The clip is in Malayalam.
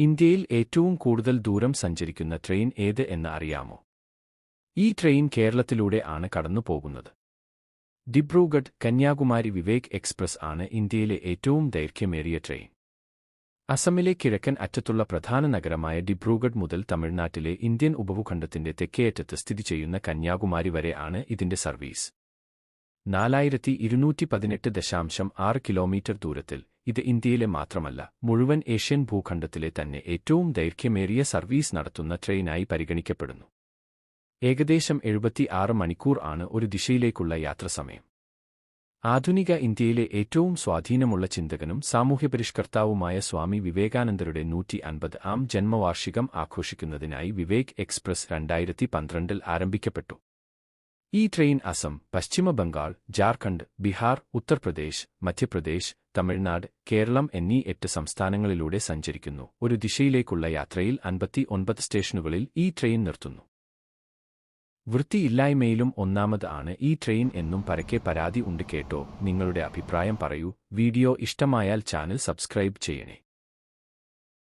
ഇന്ത്യയിൽ ഏറ്റവും കൂടുതൽ ദൂരം സഞ്ചരിക്കുന്ന ട്രെയിൻ ഏത് എന്ന് അറിയാമോ? ഈ ട്രെയിൻ കേരളത്തിലൂടെ ആണ് കടന്നുപോകുന്നത്. ഡിബ്രൂഗഡ് കന്യാകുമാരി വിവേക് എക്സ്പ്രസ് ആണ് ഇന്ത്യയിലെ ഏറ്റവും ദൈർഘ്യമേറിയ ട്രെയിൻ. അസമിലെ കിഴക്കൻ അറ്റത്തുള്ള പ്രധാന നഗരമായ ഡിബ്രൂഗഡ് മുതൽ തമിഴ്നാട്ടിലെ ഇന്ത്യൻ ഉപഭൂഖണ്ഡത്തിന്റെ തെക്കേയറ്റത്ത് സ്ഥിതി ചെയ്യുന്ന കന്യാകുമാരി വരെ ആണ് ഇതിന്റെ സർവീസ്. 4218.6 കിലോമീറ്റർ ദൂരത്തിൽ ഇത് ഇന്ത്യയിലെ മാത്രമല്ല മുഴുവൻ ഏഷ്യൻ ഭൂഖണ്ഡത്തിലെ തന്നെ ഏറ്റവും ദൈർഘ്യമേറിയ സർവീസ് നടത്തുന്ന ട്രെയിനായി പരിഗണിക്കപ്പെടുന്നു. ഏകദേശം 76 മണിക്കൂർ ആണ് ഒരു ദിശയിലേക്കുള്ള യാത്രാസമയം. ആധുനിക ഇന്ത്യയിലെ ഏറ്റവും സ്വാധീനമുള്ള ചിന്തകനും സാമൂഹ്യപരിഷ്കർത്താവുമായ സ്വാമി വിവേകാനന്ദരുടെ 150-ാം ജന്മവാർഷികം ആഘോഷിക്കുന്നതിനായി വിവേക് എക്സ്പ്രസ് 2012-ൽ ആരംഭിക്കപ്പെട്ടു. ഈ ട്രെയിൻ അസം, പശ്ചിമ ബംഗാൾ, ജാർഖണ്ഡ്, ബിഹാർ, ഉത്തർപ്രദേശ്, മധ്യപ്രദേശ്, തമിഴ്നാട്, കേരളം എന്നീ 8 സംസ്ഥാനങ്ങളിലൂടെ സഞ്ചരിക്കുന്നു. ഒരു ദിശയിലേക്കുള്ള യാത്രയിൽ 59 സ്റ്റേഷനുകളിൽ ഈ ട്രെയിൻ നിർത്തുന്നു. വൃത്തിയില്ലായ്മയിലും ഒന്നാമത് ആണ് ഈ ട്രെയിൻ എന്നും പരക്കെ പരാതി ഉണ്ട് കേട്ടോ. നിങ്ങളുടെ അഭിപ്രായം പറയൂ. വീഡിയോ ഇഷ്ടമായാൽ ചാനൽ സബ്സ്ക്രൈബ് ചെയ്യണേ.